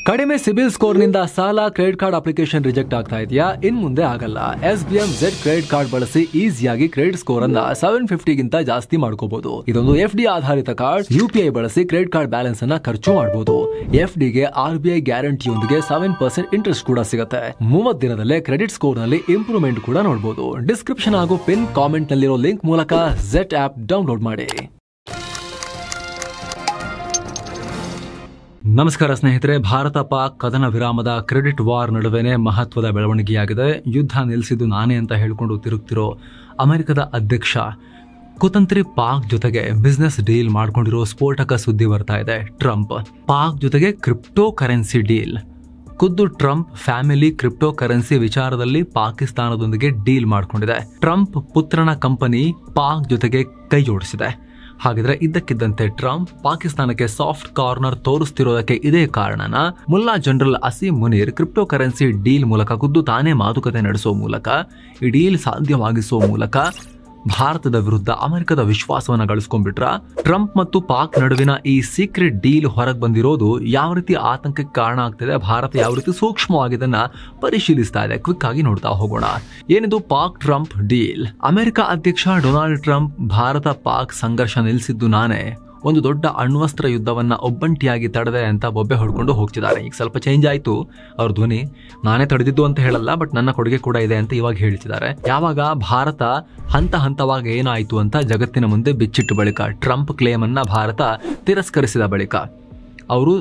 ಕಡಿಮೆ ಸಿಬಿಲ್ ಸ್ಕೋರ್ ನಿಂದ ಸಾಲ ಕ್ರೆಡಿಟ್ ಕಾರ್ಡ್ ಅಪ್ಲಿಕೇಶನ್ ರಿಜೆಕ್ಟ್ ಆಗ್ತಾ ಇದೆಯಾ? ಇನ್ ಮುಂದೆ ಆಗಲ್ಲ. SBM Z ಕ್ರೆಡಿಟ್ ಕಾರ್ಡ್ ಬಳಸಿ ಈಸಿಯಾಗಿ ಕ್ರೆಡಿಟ್ ಸ್ಕೋರ್ ಅನ್ನ 750 ಗಿಂತ ಜಾಸ್ತಿ ಮಾಡ್ಕೋಬಹುದು. ಇದೊಂದು FD ಆಧಾರಿತ ಕಾರ್ಡ್. UPI ಬಳಸಿ ಕ್ರೆಡಿಟ್ ಕಾರ್ಡ್ ಬ್ಯಾಲೆನ್ಸ್ ಅನ್ನ ಖರ್ಚು ಮಾಡಬಹುದು. FD ಗೆ RBI ಗ್ಯಾರಂಟಿಯೊಂದಿಗೆ 7% ಇಂಟ್ರೆಸ್ಟ್ ಕೂಡ ಸಿಗುತ್ತೆ. 30 ದಿನದಲ್ಲೇ ಕ್ರೆಡಿಟ್ ಸ್ಕೋರ್ ನಲ್ಲಿ ಇಂಪ್ರೂವ್ಮೆಂಟ್ ಕೂಡ ನೋಡಬಹುದು. ಡಿಸ್ಕ್ರಿಪ್ಷನ್ ಹಾಗೂ ಪಿನ್ ಕಾಮೆಂಟ್ ನಲ್ಲಿರೋ ಲಿಂಕ್ ಮೂಲಕ Z ಆಪ್ ಡೌನ್ಲೋಡ್ ಮಾಡಿ. ನಮಸ್ಕಾರ ಸ್ನೇಹಿತರೆ, ಭಾರತ ಪಾಕ್ ಕದನ ವಿರಾಮದ ಕ್ರೆಡಿಟ್ ವಾರ್ ನಡುವೆನೇ ಮಹತ್ವದ ಬೆಳವಣಿಗೆಯಾಗಿದೆ. ಯುದ್ಧ ನಿಲ್ಲಿಸಿದ್ದು ನಾನೇ ಅಂತ ಹೇಳಿಕೊಂಡು ತಿರುಗ್ತಿರೋ ಅಮೆರಿಕದ ಅಧ್ಯಕ್ಷ ಕುತಂತ್ರಿ ಪಾಕ್ ಜೊತೆಗೆ ಬಿಸ್ನೆಸ್ ಡೀಲ್ ಮಾಡ್ಕೊಂಡಿರೋ ಸ್ಫೋಟಕ ಸುದ್ದಿ ಬರ್ತಾ ಇದೆ. ಟ್ರಂಪ್ ಪಾಕ್ ಜೊತೆಗೆ ಕ್ರಿಪ್ಟೋ ಕರೆನ್ಸಿ ಡೀಲ್. ಖುದ್ದು ಟ್ರಂಪ್ ಫ್ಯಾಮಿಲಿ ಕ್ರಿಪ್ಟೋ ಕರೆನ್ಸಿ ವಿಚಾರದಲ್ಲಿ ಪಾಕಿಸ್ತಾನದೊಂದಿಗೆ ಡೀಲ್ ಮಾಡಿಕೊಂಡಿದೆ. ಟ್ರಂಪ್ ಪುತ್ರನ ಕಂಪನಿ ಪಾಕ್ ಜೊತೆಗೆ ಕೈ ಜೋಡಿಸಿದೆ. ಹಾಗಿದ್ರೆ ಇದ್ದಕ್ಕಿದ್ದಂತೆ ಟ್ರಂಪ್ ಪಾಕಿಸ್ತಾನಕ್ಕೆ ಸಾಫ್ಟ್ ಕಾರ್ನರ್ ತೋರಿಸ್ತಿರೋದಕ್ಕೆ ಇದೇ ಕಾರಣನ? Mulla general Asim Munir crypto currency deal ಮೂಲಕ ಖುದ್ದು ತಾನೇ ಮಾತುಕತೆ ನಡೆಸೋ ಮೂಲಕ ಈ ಡೀಲ್ ಸಾಧ್ಯವಾಗಿಸೋ ಮೂಲಕ ಭಾರತದ ವಿರುದ್ಧ ಅಮೆರಿಕದ ವಿಶ್ವಾಸವನ್ನ ಗಳಿಸ್ಕೊಂಡ್ಬಿಟ್ರ? ಟ್ರಂಪ್ ಮತ್ತು ಪಾಕ್ ನಡುವಿನ ಈ ಸೀಕ್ರೆಟ್ ಡೀಲ್ ಹೊರಗೆ ಬಂದಿರೋದು ಯಾವ ರೀತಿ ಆತಂಕಕ್ಕೆ ಕಾರಣ ಆಗ್ತಿದೆ, ಭಾರತ ಯಾವ ರೀತಿ ಸೂಕ್ಷ್ಮವಾಗಿ ಇದನ್ನ ಪರಿಶೀಲಿಸ್ತಾ ಇದೆ, ಕ್ವಿಕ್ ಆಗಿ ನೋಡ್ತಾ ಹೋಗೋಣ. ಏನಿದು ಪಾಕ್ ಟ್ರಂಪ್ ಡೀಲ್? ಅಮೆರಿಕ ಅಧ್ಯಕ್ಷ ಡೊನಾಲ್ಡ್ ಟ್ರಂಪ್ ಭಾರತ ಪಾಕ್ ಸಂಘರ್ಷ ನಿಲ್ಲಿಸಿದ್ದು ನಾನೇ, ಒಂದು ದೊಡ್ಡ ಅಣ್ವಸ್ತ್ರ ಯುದ್ಧವನ್ನ ಒಬ್ಬಂಟಿಯಾಗಿ ತಡೆದೆ ಅಂತ ಬೊಬ್ಬೆ ಹೊಡ್ಕೊಂಡು ಹೋಗ್ತಿದ್ದಾರೆ. ಈಗ ಸ್ವಲ್ಪ ಚೇಂಜ್ ಆಯ್ತು ಅವ್ರ ಧ್ವನಿ. ನಾನೇ ತಡೆದಿದ್ದು ಅಂತ ಹೇಳಲ್ಲ, ಬಟ್ ನನ್ನ ಕೊಡುಗೆ ಕೂಡ ಇದೆ ಅಂತ ಇವಾಗ ಹೇಳ್ತಿದ್ದಾರೆ. ಯಾವಾಗ ಭಾರತ ಹಂತ ಹಂತವಾಗಿ ಏನಾಯ್ತು ಅಂತ ಜಗತ್ತಿನ ಮುಂದೆ ಬಿಚ್ಚಿಟ್ಟು ಬಳಿಕ, ಟ್ರಂಪ್ ಕ್ಲೇಮ್ ಅನ್ನ ಭಾರತ ತಿರಸ್ಕರಿಸಿದ ಬಳಿಕ ಅವರು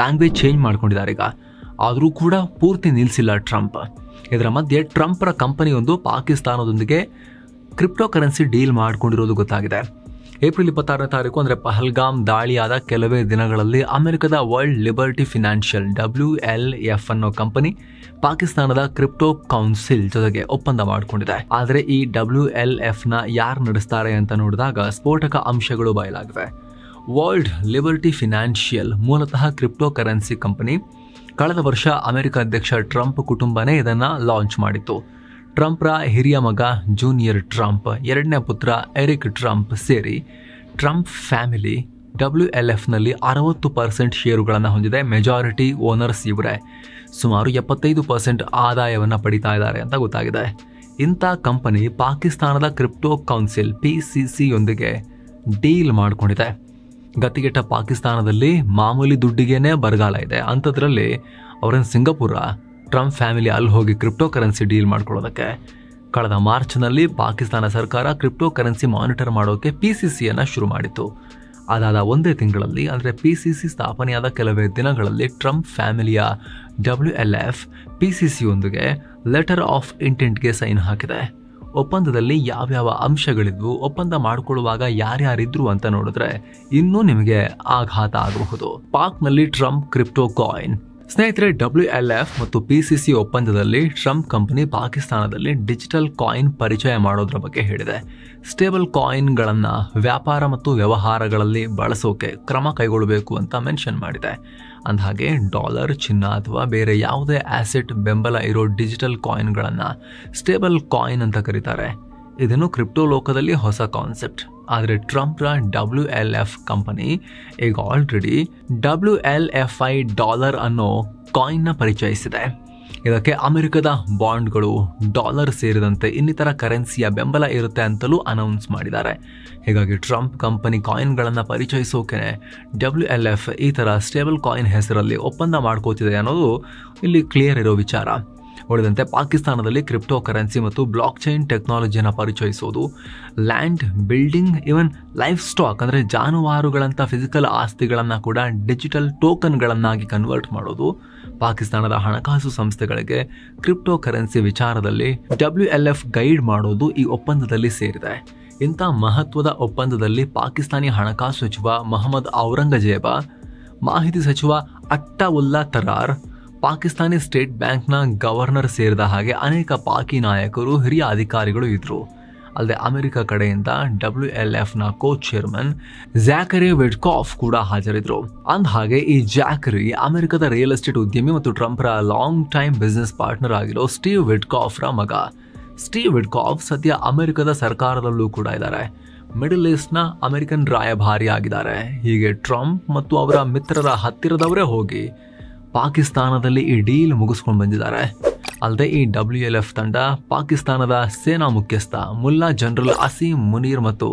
ಲ್ಯಾಂಗ್ವೇಜ್ ಚೇಂಜ್ ಮಾಡ್ಕೊಂಡಿದ್ದಾರೆ. ಈಗ ಆದರೂ ಕೂಡ ಪೂರ್ತಿ ನಿಲ್ಲಿಸಿಲ್ಲ ಟ್ರಂಪ್. ಇದರ ಮಧ್ಯೆ ಟ್ರಂಪ್ರ ಕಂಪನಿಯೊಂದು ಪಾಕಿಸ್ತಾನದೊಂದಿಗೆ ಕ್ರಿಪ್ಟೋ ಕರೆನ್ಸಿ ಡೀಲ್ ಮಾಡ್ಕೊಂಡಿರೋದು ಗೊತ್ತಾಗಿದೆ. ಏಪ್ರಿಲ್ 26ನೇ ತಾರೀಕು ಅಂದರೆ ಪಹಲ್ಗಾಮ್ ದಾಳಿಯಾದ ಕೆಲವೇ ದಿನಗಳಲ್ಲಿ ಅಮೆರಿಕದ ವರ್ಲ್ಡ್ ಲಿಬರ್ಟಿ ಫಿನಾನ್ಷಿಯಲ್ WLF ಅನ್ನೋ ಕಂಪನಿ ಪಾಕಿಸ್ತಾನದ ಕ್ರಿಪ್ಟೋ ಕೌನ್ಸಿಲ್ ಜೊತೆಗೆ ಒಪ್ಪಂದ ಮಾಡಿಕೊಂಡಿದೆ. ಆದರೆ ಈ WLFನ ಯಾರು ನಡೆಸ್ತಾರೆ ಅಂತ ನೋಡಿದಾಗ ಸ್ಫೋಟಕ ಅಂಶಗಳು ಬಯಲಾಗಿವೆ. ವರ್ಲ್ಡ್ ಲಿಬರ್ಟಿ ಫಿನಾನ್ಷಿಯಲ್ ಮೂಲತಃ ಕ್ರಿಪ್ಟೋ ಕರೆನ್ಸಿ ಕಂಪನಿ. ಕಳೆದ ವರ್ಷ ಅಮೆರಿಕ ಅಧ್ಯಕ್ಷ ಟ್ರಂಪ್ ಕುಟುಂಬನೇ ಇದನ್ನ ಲಾಂಚ್ ಮಾಡಿತ್ತು. ಟ್ರಂಪ್ರ ಹಿರಿಯ ಮಗ ಜೂನಿಯರ್ ಟ್ರಂಪ್, ಎರಡನೇ ಪುತ್ರ ಎರಿಕ್ ಟ್ರಂಪ್ ಸೇರಿ ಟ್ರಂಪ್ ಫ್ಯಾಮಿಲಿ WLFನಲ್ಲಿ 60% ಷೇರುಗಳನ್ನು ಹೊಂದಿದೆ. ಮೆಜಾರಿಟಿ ಓನರ್ಸ್ ಇವರೇ. ಸುಮಾರು 75% ಆದಾಯವನ್ನು ಪಡಿತಾ ಇದ್ದಾರೆ ಅಂತ ಗೊತ್ತಾಗಿದೆ. ಇಂಥ ಕಂಪನಿ ಪಾಕಿಸ್ತಾನದ ಕ್ರಿಪ್ಟೋ ಕೌನ್ಸಿಲ್ PCC ಯೊಂದಿಗೆ ಡೀಲ್ ಮಾಡಿಕೊಂಡಿದೆ. ಗತಿಗೆಟ್ಟ ಪಾಕಿಸ್ತಾನದಲ್ಲಿ ಮಾಮೂಲಿ ದುಡ್ಡಿಗೇನೆ ಬರಗಾಲ ಇದೆ. ಅಂಥದ್ರಲ್ಲಿ ಅವರೇನು ಸಿಂಗಾಪುರ? ಟ್ರಂಪ್ ಫ್ಯಾಮಿಲಿ ಅಲ್ಲಿ ಹೋಗಿ ಕ್ರಿಪ್ಟೋ ಕರೆನ್ಸಿ ಡೀಲ್ ಮಾಡ್ಕೊಳ್ಳೋದಕ್ಕೆ? ಕಳೆದ ಮಾರ್ಚ್ನಲ್ಲಿ ಪಾಕಿಸ್ತಾನ ಸರ್ಕಾರ ಕ್ರಿಪ್ಟೋ ಕರೆನ್ಸಿ ಮಾನಿಟರ್ ಮಾಡೋಕೆ PCCಯನ್ನು ಶುರು ಮಾಡಿತ್ತು. ಅದಾದ ಒಂದೇ ತಿಂಗಳಲ್ಲಿ, ಅಂದರೆ PCC ಸ್ಥಾಪನೆಯಾದ ಕೆಲವೇ ದಿನಗಳಲ್ಲಿ ಟ್ರಂಪ್ ಫ್ಯಾಮಿಲಿಯ WLF PCCಯೊಂದಿಗೆ ಲೆಟರ್ ಆಫ್ ಇಂಟೆಂಟ್ಗೆ ಸೈನ್ ಹಾಕಿದೆ. ಒಪ್ಪಂದದಲ್ಲಿ ಯಾವ್ಯಾವ ಅಂಶಗಳಿದ್ವು, ಒಪ್ಪಂದ ಮಾಡಿಕೊಳ್ಳುವಾಗ ಯಾರ್ಯಾರಿದ್ರು ಅಂತ ನೋಡಿದ್ರೆ ಇನ್ನೂ ನಿಮಗೆ ಆಘಾತ ಆಗಬಹುದು. ಪಾಕ್ನಲ್ಲಿ ಟ್ರಂಪ್ ಕ್ರಿಪ್ಟೋ ಕಾಯಿನ್. ಸ್ನೇಹಿತರೆ, WLF ಮತ್ತು PCC ಒಪ್ಪಂದದಲ್ಲಿ ಟ್ರಂಪ್ ಕಂಪನಿ ಪಾಕಿಸ್ತಾನದಲ್ಲಿ ಡಿಜಿಟಲ್ ಕಾಯಿನ್ ಪರಿಚಯ ಮಾಡೋದ್ರ ಬಗ್ಗೆ ಹೇಳಿದೆ. ಸ್ಟೇಬಲ್ ಕಾಯಿನ್ಗಳನ್ನು ವ್ಯಾಪಾರ ಮತ್ತು ವ್ಯವಹಾರಗಳಲ್ಲಿ ಬಳಸೋಕೆ ಕ್ರಮ ಕೈಗೊಳ್ಳಬೇಕು ಅಂತ ಮೆನ್ಷನ್ ಮಾಡಿದೆ. ಅಂದಹಾಗೆ ಡಾಲರ್, ಚಿನ್ನ ಅಥವಾ ಬೇರೆ ಯಾವುದೇ ಆಸೆಟ್ ಬೆಂಬಲ ಇರೋ ಡಿಜಿಟಲ್ ಕಾಯಿನ್ಗಳನ್ನು ಸ್ಟೇಬಲ್ ಕಾಯಿನ್ ಅಂತ ಕರೀತಾರೆ. ಇದನ್ನು ಕ್ರಿಪ್ಟೋ ಲೋಕದಲ್ಲಿ ಹೊಸ ಕಾನ್ಸೆಪ್ಟ್. ಆದರೆ ಟ್ರಂಪ್ರ WLF ಕಂಪನಿ ಈಗ ಆಲ್ರೆಡಿ WLFI ಡಾಲರ್ ಅನ್ನೋ ಕಾಯಿನ್ನ ಪರಿಚಯಿಸಿದೆ. ಇದಕ್ಕೆ ಅಮೆರಿಕದ ಬಾಂಡ್ಗಳು, ಡಾಲರ್ ಸೇರಿದಂತೆ ಇನ್ನಿತರ ಕರೆನ್ಸಿಯ ಬೆಂಬಲ ಇರುತ್ತೆ ಅಂತಲೂ ಅನೌನ್ಸ್ ಮಾಡಿದ್ದಾರೆ. ಹೀಗಾಗಿ ಟ್ರಂಪ್ ಕಂಪನಿ ಕಾಯಿನ್ಗಳನ್ನು ಪರಿಚಯಿಸೋಕೆ WLF ಈ ಥರ ಸ್ಟೇಬಲ್ ಕಾಯಿನ್ ಹೆಸರಲ್ಲಿ ಒಪ್ಪಂದ ಮಾಡ್ಕೋತಿದೆ ಅನ್ನೋದು ಇಲ್ಲಿ ಕ್ಲಿಯರ್ ಇರೋ ವಿಚಾರ. ಉಳಿದಂತೆ ಪಾಕಿಸ್ತಾನದಲ್ಲಿ ಕ್ರಿಪ್ಟೋ ಕರೆನ್ಸಿ ಮತ್ತು ಬ್ಲಾಕ್ ಚೈನ್ ಟೆಕ್ನಾಲಜಿಯನ್ನು ಪರಿಚಯಿಸೋದು, ಲ್ಯಾಂಡ್, ಬಿಲ್ಡಿಂಗ್, ಇವನ್ ಲೈಫ್ ಸ್ಟಾಕ್ ಅಂದರೆ ಜಾನುವಾರುಗಳಂಥ ಫಿಸಿಕಲ್ ಆಸ್ತಿಗಳನ್ನು ಕೂಡ ಡಿಜಿಟಲ್ ಟೋಕನ್ಗಳನ್ನಾಗಿ ಕನ್ವರ್ಟ್ ಮಾಡೋದು, ಪಾಕಿಸ್ತಾನದ ಹಣಕಾಸು ಸಂಸ್ಥೆಗಳಿಗೆ ಕ್ರಿಪ್ಟೋ ಕರೆನ್ಸಿ ವಿಚಾರದಲ್ಲಿ WLF ಗೈಡ್ ಮಾಡೋದು ಈ ಒಪ್ಪಂದದಲ್ಲಿ ಸೇರಿದೆ. ಇಂಥ ಮಹತ್ವದ ಒಪ್ಪಂದದಲ್ಲಿ ಪಾಕಿಸ್ತಾನಿ ಹಣಕಾಸು ಸಚಿವ ಮೊಹಮ್ಮದ್ ಔರಂಗಜೇಬ, ಮಾಹಿತಿ ಸಚಿವ ಅಟ್ಟವುಲ್ಲಾ ತರಾರ್, ಪಾಕಿಸ್ತಾನಿ ಸ್ಟೇಟ್ ಬ್ಯಾಂಕ್ನ ಗವರ್ನರ್ ಸೇರಿದ ಹಾಗೆ ಅನೇಕ ಪಾಕಿ ನಾಯಕರು, ಹಿರಿಯ ಅಧಿಕಾರಿಗಳು ಇದ್ರು. ಅಲ್ಲದೆ ಅಮೆರಿಕ ಕಡೆಯಿಂದ WLFನ ಕೋ ಚೇರ್ಮನ್ ಜ್ಯಾಕರಿ ವಿಡ್ಕಾಫ್ ಕೂಡ ಹಾಜರಿದ್ರು. ಅಂದಹಾಗೆ ಈ ಜ್ಯಾಕರಿ ಅಮೆರಿಕದ ರಿಯಲ್ ಎಸ್ಟೇಟ್ ಉದ್ಯಮಿ ಮತ್ತು ಟ್ರಂಪ್ರ ಲಾಂಗ್ ಟೈಮ್ ಬಿಸ್ನೆಸ್ ಪಾರ್ಟ್ನರ್ ಆಗಿರೋ ಸ್ಟೀವ್ ವಿಡ್ಕಾಫ್ರ ಮಗ. ಸ್ಟೀವ್ ವಿಡ್ಕಾಫ್ ಸದ್ಯ ಅಮೆರಿಕದ ಸರ್ಕಾರದಲ್ಲೂ ಕೂಡ ಇದ್ದಾರೆ. ಮಿಡಲ್ ಈಸ್ಟ್ನ ಅಮೆರಿಕನ್ ರಾಯಭಾರಿ ಆಗಿದ್ದಾರೆ. ಹೀಗೆ ಟ್ರಂಪ್ ಮತ್ತು ಅವರ ಮಿತ್ರರ ಹತ್ತಿರದವರೇ ಹೋಗಿ ಪಾಕಿಸ್ತಾನದಲ್ಲಿ ಈ ಡೀಲ್ ಮುಗಿಸ್ಕೊಂಡು ಬಂದಿದ್ದಾರೆ. ಅಲ್ಲದೆ ಈ WLF ತಂಡ ಪಾಕಿಸ್ತಾನದ ಸೇನಾ ಮುಖ್ಯಸ್ಥ ಮುಲ್ಲಾ ಜನರಲ್ ಅಸೀಂ ಮುನೀರ್ ಮತ್ತು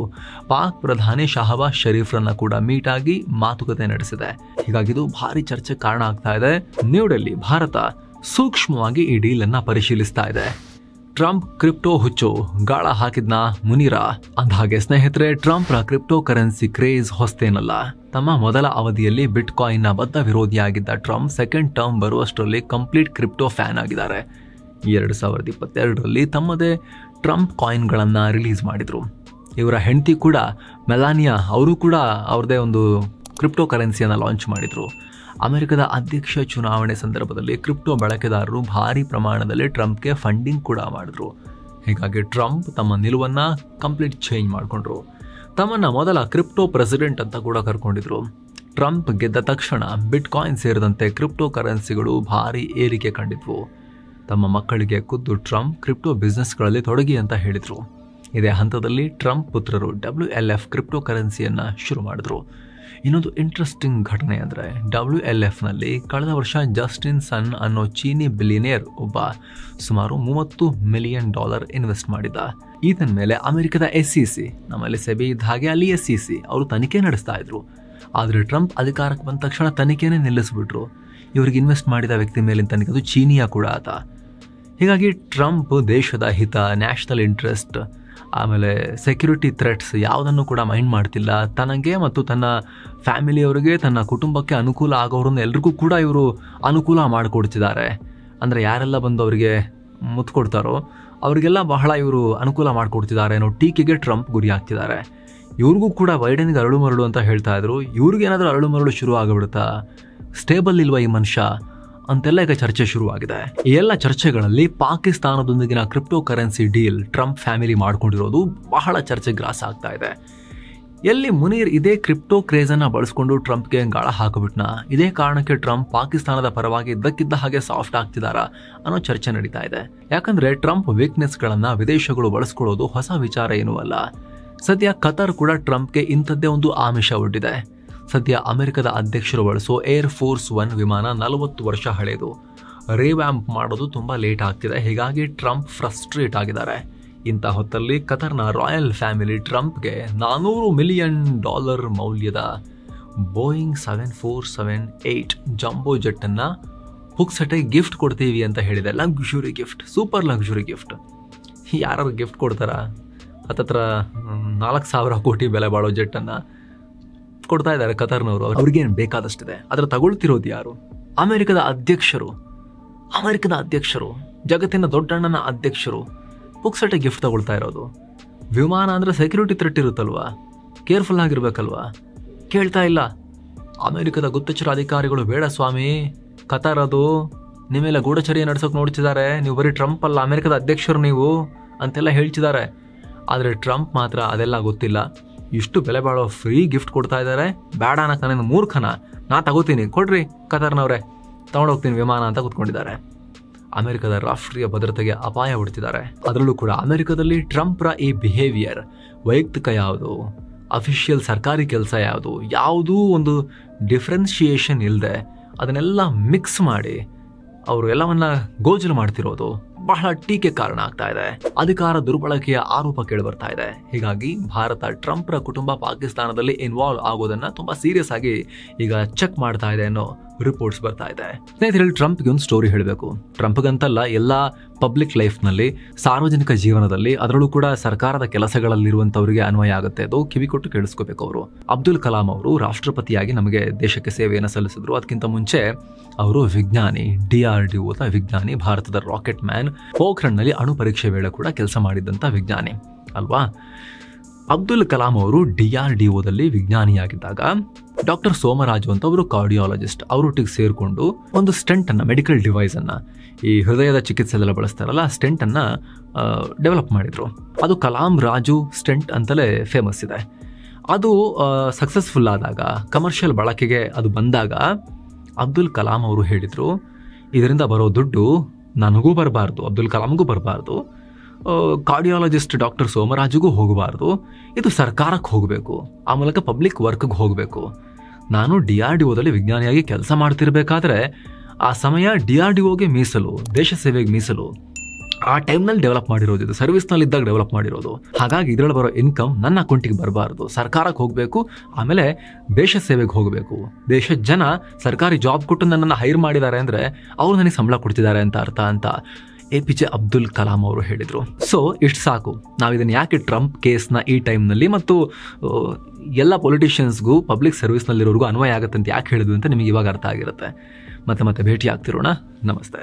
ಪಾಕ್ ಪ್ರಧಾನಿ ಶಹಬಾಜ್ ಶರೀಫ್ರನ್ನ ಕೂಡ ಮೀಟ್ ಆಗಿ ಮಾತುಕತೆ ನಡೆಸಿದೆ. ಹೀಗಾಗಿ ಇದು ಭಾರಿ ಚರ್ಚೆ ಕಾರಣ ಆಗ್ತಾ ಇದೆ. ನ್ಯೂಡೆಲ್ಲಿ ಭಾರತ ಸೂಕ್ಷ್ಮವಾಗಿ ಈ ಡೀಲ್ ಅನ್ನ ಪರಿಶೀಲಿಸ್ತಾ ಇದೆ. ಟ್ರಂಪ್ ಕ್ರಿಪ್ಟೋ ಹುಚ್ಚು ಗಾಳ ಹಾಕಿದ್ನ ಮುನೀರ. ಅಂದಹಾಗೆ ಸ್ನೇಹಿತರೆ, ಟ್ರಂಪ್ರ ಕ್ರಿಪ್ಟೋ ಕರೆನ್ಸಿ ಕ್ರೇಜ್ ಹೊಸ್ತೇನಲ್ಲ. ತಮ್ಮ ಮೊದಲ ಅವಧಿಯಲ್ಲಿ ಬಿಟ್ ಕಾಯಿನ್ ನ ಬದ್ಧ ವಿರೋಧಿಯಾಗಿದ್ದ ಟ್ರಂಪ್ ಸೆಕೆಂಡ್ ಟರ್ಮ್ ಬರುವಷ್ಟರಲ್ಲಿ ಕಂಪ್ಲೀಟ್ ಕ್ರಿಪ್ಟೋ ಫ್ಯಾನ್ ಆಗಿದ್ದಾರೆ. 2022ರಲ್ಲಿ ತಮ್ಮದೇ ಟ್ರಂಪ್ ಕಾಯಿನ್ಗಳನ್ನ ರಿಲೀಸ್ ಮಾಡಿದ್ರು. ಇವರ ಹೆಂಡತಿ ಕೂಡ ಮೆಲಾನಿಯಾ, ಅವರು ಕೂಡ ಅವ್ರದೇ ಒಂದು ಕ್ರಿಪ್ಟೋ ಕರೆನ್ಸಿಯನ್ನು ಲಾಂಚ್ ಮಾಡಿದ್ರು. ಅಮೆರಿಕದ ಅಧ್ಯಕ್ಷ ಚುನಾವಣೆ ಸಂದರ್ಭದಲ್ಲಿ ಕ್ರಿಪ್ಟೋ ಬಳಕೆದಾರರು ಭಾರಿ ಪ್ರಮಾಣದಲ್ಲಿ ಟ್ರಂಪ್ಗೆ ಫಂಡಿಂಗ್ ಕೂಡ ಮಾಡಿದ್ರು. ಹೀಗಾಗಿ ಟ್ರಂಪ್ ತಮ್ಮ ನಿಲುವನ್ನ ಕಂಪ್ಲೀಟ್ ಚೇಂಜ್ ಮಾಡಿಕೊಂಡ್ರು. ತಮ್ಮನ್ನ ಮೊದಲ ಕ್ರಿಪ್ಟೋ ಪ್ರೆಸಿಡೆಂಟ್ ಅಂತ ಕೂಡ ಕರ್ಕೊಂಡಿದ್ರು. ಟ್ರಂಪ್ ಗೆದ್ದ ತಕ್ಷಣ ಬಿಟ್ ಕಾಯಿನ್ ಸೇರಿದಂತೆ ಕ್ರಿಪ್ಟೋ ಕರೆನ್ಸಿಗಳು ಭಾರಿ ಏರಿಕೆ ಕಂಡಿದ್ವು. ತಮ್ಮ ಮಕ್ಕಳಿಗೆ ಖುದ್ದು ಟ್ರಂಪ್ ಕ್ರಿಪ್ಟೋ ಬಿಸ್ನೆಸ್ಗಳಲ್ಲಿ ತೊಡಗಿ ಅಂತ ಹೇಳಿದ್ರು. ಇದೇ ಹಂತದಲ್ಲಿ ಟ್ರಂಪ್ ಪುತ್ರರು WLF ಕ್ರಿಪ್ಟೋ ಕರೆನ್ಸಿಯನ್ನ ಶುರು ಮಾಡಿದ್ರು. ಇನ್ನೊಂದು ಇಂಟ್ರೆಸ್ಟಿಂಗ್ ಘಟನೆ ಅಂದರೆ WLFನಲ್ಲಿ ಕಳೆದ ವರ್ಷ ಜಸ್ಟಿನ್ ಸನ್ ಅನ್ನೋ ಚೀನಿ ಬಿಲಿಯನೇರ್ ಒಬ್ಬ ಸುಮಾರು $30 ಮಿಲಿಯನ್ ಇನ್ವೆಸ್ಟ್ ಮಾಡಿದ್ದ. ಈತನ ಮೇಲೆ ಅಮೆರಿಕದ SEC, ನಮ್ಮಲ್ಲಿ ಸೆಬಿ ಇದ್ದ ಹಾಗೆ ಅಲ್ಲಿ SEC ಅವರು ತನಿಖೆ ನಡೆಸ್ತಾ ಇದ್ರು. ಆದರೆ ಟ್ರಂಪ್ ಅಧಿಕಾರಕ್ಕೆ ಬಂದ ತಕ್ಷಣ ತನಿಖೆನೇ ನಿಲ್ಲಿಸ್ಬಿಟ್ರು. ಇವರಿಗೆ ಇನ್ವೆಸ್ಟ್ ಮಾಡಿದ ವ್ಯಕ್ತಿ ಮೇಲಿನ ತನಿಖೆ, ಅದು ಚೀನಿಯ ಕೂಡ ಆತ. ಹೀಗಾಗಿ ಟ್ರಂಪ್ ದೇಶದ ಹಿತ, ನ್ಯಾಷನಲ್ ಇಂಟ್ರೆಸ್ಟ್, ಆಮೇಲೆ ಸೆಕ್ಯೂರಿಟಿ ಥ್ರೆಟ್ಸ್ ಯಾವುದನ್ನು ಕೂಡ ಮೈಂಡ್ ಮಾಡ್ತಿಲ್ಲ. ತನಗೆ ಮತ್ತು ತನ್ನ ಫ್ಯಾಮಿಲಿಯವರಿಗೆ, ತನ್ನ ಕುಟುಂಬಕ್ಕೆ ಅನುಕೂಲ ಆಗೋರನ್ನ ಎಲ್ರಿಗೂ ಕೂಡ ಇವರು ಅನುಕೂಲ ಮಾಡಿಕೊಡ್ತಿದ್ದಾರೆ. ಅಂದರೆ ಯಾರೆಲ್ಲ ಬಂದು ಅವರಿಗೆ ಮುತ್ತು ಕೊಡ್ತಾರೋ ಅವರಿಗೆಲ್ಲ ಬಹಳ ಇವರು ಅನುಕೂಲ ಮಾಡಿಕೊಡ್ತಿದ್ದಾರೆ ಅನ್ನೋ ಟೀಕೆಗೆ ಟ್ರಂಪ್ ಗುರಿ ಆಗ್ತಿದ್ದಾರೆ. ಇವ್ರಿಗೂ ಕೂಡ ಬೈಡೆನ್ಗೆ ಅರಳು ಮರಳು ಅಂತ ಹೇಳ್ತಾ ಇದ್ರು. ಇವ್ರಿಗೇನಾದರೂ ಅರಳು ಮರಳು ಶುರು ಆಗಿಬಿಡುತ್ತಾ? ಸ್ಟೇಬಲ್ ಇಲ್ವಾ ಈ ಮನುಷ್ಯ ಅಂತೆಲ್ಲ ಈಗ ಚರ್ಚೆ ಶುರುವಾಗಿದೆ. ಈ ಎಲ್ಲ ಚರ್ಚೆಗಳಲ್ಲಿ ಪಾಕಿಸ್ತಾನದೊಂದಿಗಿನ crypto currency deal Trump family ಮಾಡ್ಕೊಂಡಿರೋದು ಬಹಳ ಚರ್ಚೆ ಗ್ರಾಸ ಆಗ್ತಾ ಇದೆ. ಎಲ್ಲಿ ಮುನೀರ್ ಇದೇ ಕ್ರಿಪ್ಟೋ ಕ್ರೇಜನ್ನು ಬಳಸ್ಕೊಂಡು ಟ್ರಂಪ್ಗೆ ಗಾಳ ಹಾಕಿಬಿಟ್ನ, ಇದೇ ಕಾರಣಕ್ಕೆ ಟ್ರಂಪ್ ಪಾಕಿಸ್ತಾನದ ಪರವಾಗಿ ಇದ್ದಕ್ಕಿದ್ದ ಹಾಗೆ ಸಾಫ್ಟ್ ಆಗ್ತಿದಾರಾ ಅನ್ನೋ ಚರ್ಚೆ ನಡೀತಾ ಇದೆ. ಯಾಕಂದ್ರೆ ಟ್ರಂಪ್ ವೀಕ್ನೆಸ್ಗಳನ್ನ ವಿದೇಶಗಳು ಬಳಸ್ಕೊಳ್ಳೋದು ಹೊಸ ವಿಚಾರ ಏನೂ ಅಲ್ಲ. ಸದ್ಯ ಕತಾರ್ ಕೂಡ ಟ್ರಂಪ್ಗೆ ಇಂಥದ್ದೇ ಒಂದು ಆಮಿಷ ಒಡ್ಡಿದೆ. ಸದ್ಯ ಅಮೆರಿಕದ ಅಧ್ಯಕ್ಷರು ಬಳಸೋ ಏರ್ ಫೋರ್ಸ್ 1 ವಿಮಾನ 40 ವರ್ಷ ಹಳೆಯದು. ರಿವ್ಯಾಂಪ್ ಮಾಡೋದು ತುಂಬ ಲೇಟ್ ಆಗ್ತಿದೆ. ಹೀಗಾಗಿ ಟ್ರಂಪ್ ಫ್ರಸ್ಟ್ರೇಟ್ ಆಗಿದ್ದಾರೆ. ಇಂಥ ಹೊತ್ತಲ್ಲಿ ಕತಾರ್ನ ರಾಯಲ್ ಫ್ಯಾಮಿಲಿ ಟ್ರಂಪ್ಗೆ $400 ಮಿಲಿಯನ್ ಮೌಲ್ಯದ ಬೋಯಿಂಗ್ 747-8 ಜಂಬೋ ಜೆಟ್ಟನ್ನು ಪುಕ್ಸಟೆ ಗಿಫ್ಟ್ ಕೊಡ್ತೀವಿ ಅಂತ ಹೇಳಿದೆ. Luxury gift, super luxury gift. ಯಾರು ಗಿಫ್ಟ್ ಕೊಡ್ತಾರ? ಹತ್ತತ್ರ 4,000 ಕೋಟಿ ಬೆಲೆ ಬಾಳೋ ಜೆಟ್ಟನ್ನು ಕೊಡ್ತಾ ಇದ್ದಾರೆ ಕತಾರ್ನವರು. ಅವ್ರಿಗೇನು ಬೇಕಾದಷ್ಟಿದೆ. ಅದರ ತಗೊಳ್ತಿರೋದು ಯಾರು? ಅಮೆರಿಕದ ಅಧ್ಯಕ್ಷರು, ಜಗತ್ತಿನ ದೊಡ್ಡಣ್ಣನ ಅಧ್ಯಕ್ಷರು ಪುಕ್ಸಟೆ ಗಿಫ್ಟ್ ತಗೊಳ್ತಾ ಇರೋದು. ವಿಮಾನ ಅಂದರೆ ಸೆಕ್ಯೂರಿಟಿ ಥ್ರೆಟ್ ಇರುತ್ತಲ್ವಾ, ಕೇರ್ಫುಲ್ ಆಗಿರ್ಬೇಕಲ್ವಾ? ಕೇಳ್ತಾ ಇಲ್ಲ. ಅಮೆರಿಕದ ಗುಪ್ತಚರ ಅಧಿಕಾರಿಗಳು, ಬೇಡ ಸ್ವಾಮಿ, ಕತಾರ್ ಅದು ನಿಮ್ಮೆಲ್ಲ ಗೂಢಚರ್ಯ ನಡೆಸೋಕೆ ನೋಡ್ತಿದ್ದಾರೆ, ನೀವು ಬರೀ ಟ್ರಂಪ್ ಅಲ್ಲ ಅಮೆರಿಕದ ಅಧ್ಯಕ್ಷರು ನೀವು ಅಂತೆಲ್ಲ ಹೇಳ್ತಿದ್ದಾರೆ. ಆದರೆ ಟ್ರಂಪ್ ಮಾತ್ರ ಅದೆಲ್ಲ ಗೊತ್ತಿಲ್ಲ. ಇಷ್ಟು ಬೆಲೆ ಬಾಳೋ ಫ್ರೀ ಗಿಫ್ಟ್ ಕೊಡ್ತಾ ಇದ್ದಾರೆ. ಬೇಡ ಅನ್ನಕ್ಕೆ ನಾನೇನು ಮೂರ್ಖನ? ನಾ ತಗೋತೀನಿ, ಕೊಡ್ರಿ ಕತಾರ್ನವ್ರೆ, ತಗೊಂಡೋಗ್ತೀನಿ ವಿಮಾನ ಅಂತ ಕೂತ್ಕೊಂಡಿದ್ದಾರೆ. ಅಮೆರಿಕದ ರಾಷ್ಟ್ರೀಯ ಭದ್ರತೆಗೆ ಅಪಾಯ ಹೊಡ್ತಿದ್ದಾರೆ. ಅದರಲ್ಲೂ ಕೂಡ ಅಮೆರಿಕದಲ್ಲಿ ಟ್ರಂಪ್ರ ಈ ಬಿಹೇವಿಯರ್, ವೈಯಕ್ತಿಕ ಯಾವುದು, ಅಫಿಷಿಯಲ್ ಸರ್ಕಾರಿ ಕೆಲಸ ಯಾವುದು, ಯಾವುದೂ ಒಂದು ಡಿಫ್ರೆನ್ಶಿಯೇಷನ್ ಇಲ್ಲದೆ ಅದನ್ನೆಲ್ಲ ಮಿಕ್ಸ್ ಮಾಡಿ ಅವರು ಎಲ್ಲವನ್ನ ಗೋಚರ ಮಾಡ್ತಿರೋದು ಬಹಳ ಟೀಕೆ ಕಾರಣ ಆಗ್ತಾ ಇದೆ. ಅಧಿಕಾರ ದುರ್ಬಳಕೆಯ ಆರೋಪ ಕೇಳಿ ಬರ್ತಾ ಇದೆ. ಹೀಗಾಗಿ ಭಾರತ ಟ್ರಂಪ್ರ ಕುಟುಂಬ ಪಾಕಿಸ್ತಾನದಲ್ಲಿ ಇನ್ವಾಲ್ವ್ ಆಗೋದನ್ನ ತುಂಬಾ ಸೀರಿಯಸ್ ಆಗಿ ಈಗ ಚೆಕ್ ಮಾಡ್ತಾ ಇದೆ ಅನ್ನೋ ರಿಪೋರ್ಟ್ಸ್ ಬರ್ತಾ ಇದೆ. ಸ್ನೇಹಿತರೆ, ಟ್ರಂಪ್ಗೆ ಒಂದು ಸ್ಟೋರಿ ಹೇಳಬೇಕು. ಟ್ರಂಪ್ಗಂತಲ್ಲ, ಎಲ್ಲ ಪಬ್ಲಿಕ್ ಲೈಫ್ನಲ್ಲಿ, ಸಾರ್ವಜನಿಕ ಜೀವನದಲ್ಲಿ, ಅದರಲ್ಲೂ ಕೂಡ ಸರ್ಕಾರದ ಕೆಲಸಗಳಲ್ಲಿರುವಂಥವರಿಗೆ ಅನ್ವಯ ಆಗುತ್ತೆ. ಅದು ಕಿವಿಕೊಟ್ಟು ಕೇಳಿಸ್ಕೋಬೇಕು. ಅವರು ಅಬ್ದುಲ್ ಕಲಾಂ ಅವರು ರಾಷ್ಟ್ರಪತಿಯಾಗಿ ನಮಗೆ ದೇಶಕ್ಕೆ ಸೇವೆಯನ್ನು ಸಲ್ಲಿಸಿದ್ರು. ಅದಕ್ಕಿಂತ ಮುಂಚೆ ಅವರು ವಿಜ್ಞಾನಿ, DRDOದ ವಿಜ್ಞಾನಿ, ಭಾರತದ ರಾಕೆಟ್ ಮ್ಯಾನ್, ಪೋಖ್ರಣ್ನಲ್ಲಿ ಅಣು ಪರೀಕ್ಷೆ ವೇಳೆ ಕೂಡ ಕೆಲಸ ಮಾಡಿದಂಥ ವಿಜ್ಞಾನಿ ಅಲ್ವಾ. ಅಬ್ದುಲ್ ಕಲಾಂ ಅವರು DRDOದಲ್ಲಿ ವಿಜ್ಞಾನಿಯಾಗಿದ್ದಾಗ ಡಾಕ್ಟರ್ ಸೋಮರಾಜು ಅಂತ ಅವರು ಕಾರ್ಡಿಯಾಲಜಿಸ್ಟ್, ಅವರೊಟ್ಟಿಗೆ ಸೇರಿಕೊಂಡು ಒಂದು ಸ್ಟೆಂಟ್ ಅನ್ನ, ಮೆಡಿಕಲ್ ಡಿವೈಸ್ ಅನ್ನ, ಈ ಹೃದಯದ ಚಿಕಿತ್ಸೆಲ್ಲ ಬಳಸ್ತಾರಲ್ಲ, ಆ ಸ್ಟೆಂಟ್ ಅನ್ನ ಡೆವಲಪ್ ಮಾಡಿದ್ರು. ಅದು ಕಲಾಂ ರಾಜು ಸ್ಟೆಂಟ್ ಅಂತಲೇ ಫೇಮಸ್ ಇದೆ. ಅದು ಸಕ್ಸಸ್ಫುಲ್ ಆದಾಗ, ಕಮರ್ಷಿಯಲ್ ಬಳಕೆಗೆ ಅದು ಬಂದಾಗ ಅಬ್ದುಲ್ ಕಲಾಂ ಅವರು ಹೇಳಿದರು, ಇದರಿಂದ ಬರೋ ದುಡ್ಡು ನನಗೂ ಬರಬಾರ್ದು, ಅಬ್ದುಲ್ ಕಲಾಂಗೂ ಬರಬಾರ್ದು, ಕಾರ್ಡಿಯಾಲಜಿಸ್ಟ್ ಡಾಕ್ಟರ್ ಸೋಮರಾಜುಗೂ ಹೋಗಬಾರ್ದು, ಇದು ಸರ್ಕಾರಕ್ಕೆ ಹೋಗಬೇಕು, ಆ ಮೂಲಕ ಪಬ್ಲಿಕ್ ವರ್ಕ್ಗೆ ಹೋಗಬೇಕು. ನಾನು DRDOದಲ್ಲಿ ವಿಜ್ಞಾನಿಯಾಗಿ ಕೆಲಸ ಮಾಡ್ತಿರ್ಬೇಕಾದ್ರೆ ಆ ಸಮಯ DRDOಗೆ ಮೀಸಲು, ದೇಶ ಸೇವೆಗೆ ಮೀಸಲು. ಆ ಟೈಮ್ನಲ್ಲಿ ಡೆವಲಪ್ ಮಾಡಿರೋದು, ಇದು ಸರ್ವಿಸ್ನಲ್ಲಿ ಇದ್ದಾಗ ಡೆವಲಪ್ ಮಾಡಿರೋದು. ಹಾಗಾಗಿ ಇದರಲ್ಲಿ ಬರೋ ಇನ್ಕಮ್ ನನ್ನ ಅಕೌಂಟಿಗೆ ಬರಬಾರ್ದು, ಸರ್ಕಾರಕ್ಕೆ ಹೋಗಬೇಕು, ಆಮೇಲೆ ದೇಶ ಸೇವೆಗೆ ಹೋಗಬೇಕು. ದೇಶದ ಜನ ಸರ್ಕಾರಿ ಜಾಬ್ ಕೊಟ್ಟು ನನ್ನನ್ನು ಹೈರ್ ಮಾಡಿದ್ದಾರೆ ಅಂದರೆ ಅವ್ರು ನನಗೆ ಸಂಬಳ ಕೊಡ್ತಿದ್ದಾರೆ ಅಂತ ಅರ್ಥ ಅಂತ APJ ಅಬ್ದುಲ್ ಕಲಾಂ ಅವರು ಹೇಳಿದರು. ಸೊ ಇಷ್ಟು ಸಾಕು. ನಾವು ಇದನ್ನು ಯಾಕೆ ಟ್ರಂಪ್ ಕೇಸ್ನ ಈ ಟೈಮ್ನಲ್ಲಿ ಮತ್ತು ಎಲ್ಲ ಪೊಲಿಟಿಷಿಯನ್ಸ್ಗೂ ಪಬ್ಲಿಕ್ ಸರ್ವಿಸ್ನಲ್ಲಿರೋರಿಗೂ ಅನ್ವಯ ಆಗುತ್ತೆ ಅಂತ ಯಾಕೆ ಹೇಳಿದ್ವಿ ಅಂತ ನಿಮಗೆ ಇವಾಗ ಅರ್ಥ ಆಗಿರುತ್ತೆ. ಮತ್ತೆ ಭೇಟಿ ಆಗ್ತಿರೋಣ. ನಮಸ್ತೆ.